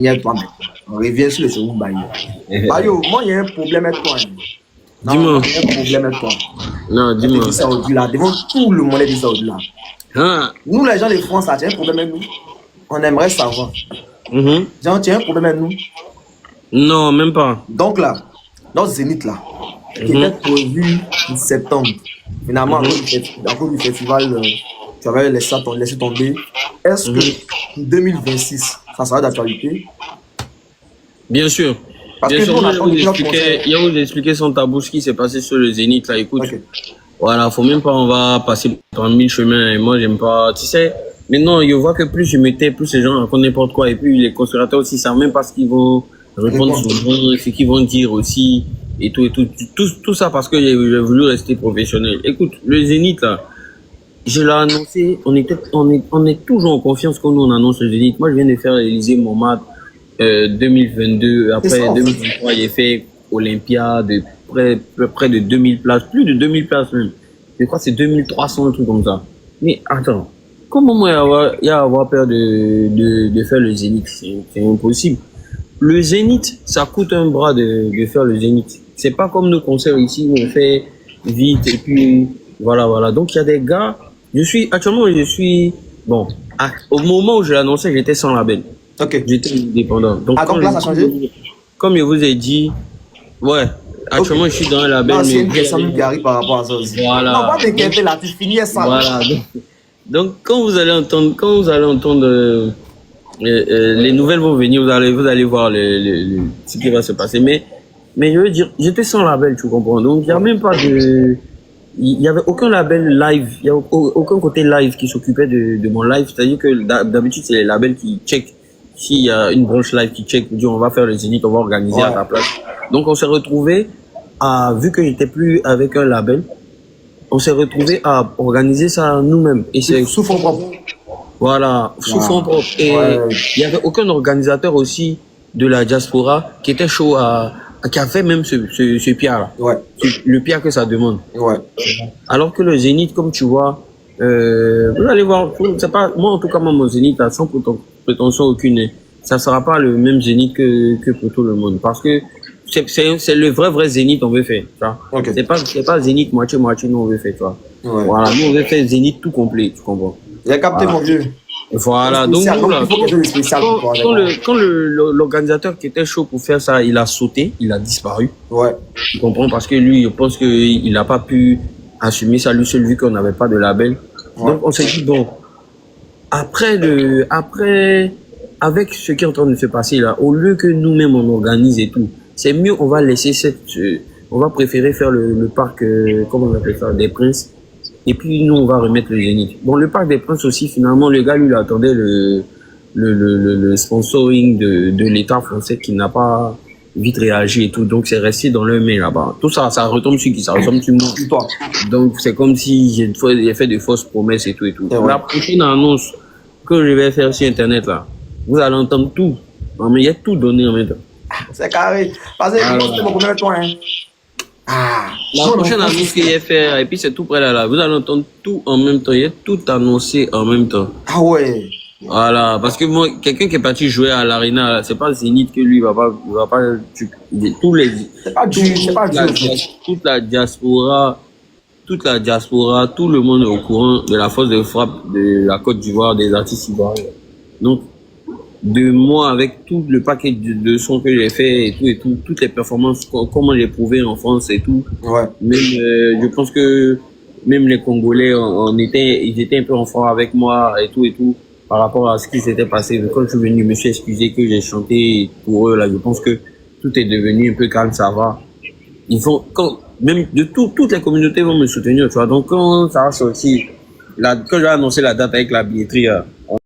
Il y a toi, mec. On revient sur le second bail. Bayo, moi, il y a un problème avec toi. Hein. Non, Dis-moi. il y a un problème avec toi. Non, On te dis-moi. dit ça au-delà. Devant tout le monde, dit ça au-delà. Hein? Nous, les gens de France, ça, tu as un problème avec nous. On aimerait savoir. Genre, tu as un problème avec nous. Non, même pas. Donc là, notre zénith là, qui était prévu en septembre, finalement, à cause du festival, tu avais laissé tomber. Est-ce que 2026, ça sera d'actualité? Bien sûr. Parce Bien que sûr, nous, on moi, attend depuis notre concert. il y a vous expliquer sans tabou ce qui s'est passé sur le Zénith, là, écoute. Ok. Voilà, faut même pas, on va passer par mille chemins, et moi, j'aime pas, tu sais, maintenant, je vois que plus je mettais, plus ces gens racontent n'importe quoi, et puis les conspirateurs aussi savent même pas ce qu'ils vont répondre souvent, ce qu'ils vont dire aussi, et tout, tout ça parce que j'ai voulu rester professionnel. Écoute, le Zénith, là, je l'ai annoncé, on est toujours en confiance quand nous on annonce le Zénith. Moi, je viens de faire l'Élysée Montmartre 2022. Après Ça, 2023, j'ai fait Olympia de près de 2000 places, plus de 2000 places même. Je crois que c'est 2300, un truc comme ça. Mais attends, comment moi y avoir peur de faire le Zénith? C'est impossible. Le Zénith, ça coûte un bras de faire le Zénith. C'est pas comme nos concerts ici où on fait vite et puis voilà. Donc il y a des gars. Actuellement, bon, au moment où je l'annonçais, j'étais sans label. ok. J'étais indépendant. Donc, Donc là, ça a changé? comme je vous ai dit, ouais, actuellement, je suis dans un label. Non, c'est une question qui arrive par rapport à ça aussi. Voilà. Non, pas t'inquiéter là, tu finis ça. Voilà. Donc, quand vous allez entendre, les nouvelles vont venir, vous allez voir ce qui va se passer. Mais je veux dire, j'étais sans label, tu comprends. Donc, il n'y a même pas il y avait aucun label live, il y a aucun côté live qui s'occupait de mon live. C'est-à-dire que d'habitude, c'est les labels qui check. S'il y a une branche live qui check, dit on va faire le Zénith, on va organiser à ta place. Donc, on s'est retrouvé vu que j'étais plus avec un label, on s'est retrouvé à organiser ça nous-mêmes. Et c'est sous fond propre. Voilà, sous fond propre. Et il y avait aucun organisateur aussi de la diaspora qui était chaud qui a fait même ce pierre-là. Ouais. Le pierre que ça demande. Ouais. Alors que le Zénith, comme tu vois, vous allez voir, c'est pas, moi en tout cas, mon Zénith, sans prétention aucune, ça sera pas le même Zénith que pour tout le monde. Parce que c'est le vrai Zénith on veut faire, tu vois. Okay. C'est pas Zénith moitié, nous on veut faire, tu vois. Ouais. Voilà, nous on veut faire Zénith tout complet, tu comprends. J'ai capté mon vieux. Voilà, donc nous, là, quand l'organisateur qui était chaud pour faire ça, il a sauté, il a disparu. Ouais. Tu comprends, parce que lui, je pense qu'il n'a pas pu assumer ça lui seul vu qu'on n'avait pas de label. Ouais. Donc on s'est dit, bon, avec ce qui est en train de se passer là, au lieu que nous-mêmes on organise et tout, c'est mieux, on va laisser on va préférer faire le parc, comment on appelle ça, des Princes. Et puis, nous, on va remettre le Zénith. Bon, le Parc des Princes aussi, finalement, le gars, lui, il attendait le sponsoring de l'État français qui n'a pas vite réagi et tout. Donc, c'est resté dans leur main là-bas. Tout ça, ça retombe sur qui? Ça retombe sur moi. Donc, c'est comme si j'ai fait de fausses promesses et tout et tout. La prochaine annonce que je vais faire sur Internet, là, vous allez entendre tout. Mais il y a tout donné en même temps. C'est carré. Parce que c'est mon premier toi, hein. La prochaine annonce qu'il y a fait, et puis c'est tout près là, vous allez entendre tout en même temps, il y a tout annoncé en même temps. Ah ouais. Voilà, parce que moi, quelqu'un qui est parti jouer à l'Arena, c'est pas Zénith que lui, il va pas, tous les, toute la diaspora, tout le monde est au courant de la force de frappe de la Côte d'Ivoire, des artistes ivoiriens. Donc, de moi, avec tout le paquet de sons que j'ai fait et tout, toutes les performances, comment j'ai prouvé en France et tout. Ouais. Même, je pense que même les Congolais, ils étaient un peu en fort avec moi et tout, par rapport à ce qui s'était passé. Quand je suis venu, je me suis excusé que j'ai chanté pour eux, là, je pense que tout est devenu un peu calme, ça va. Même toutes les communautés vont me soutenir, tu vois. Donc, quand ça va sortir, quand j'ai annoncé la date avec la billetterie,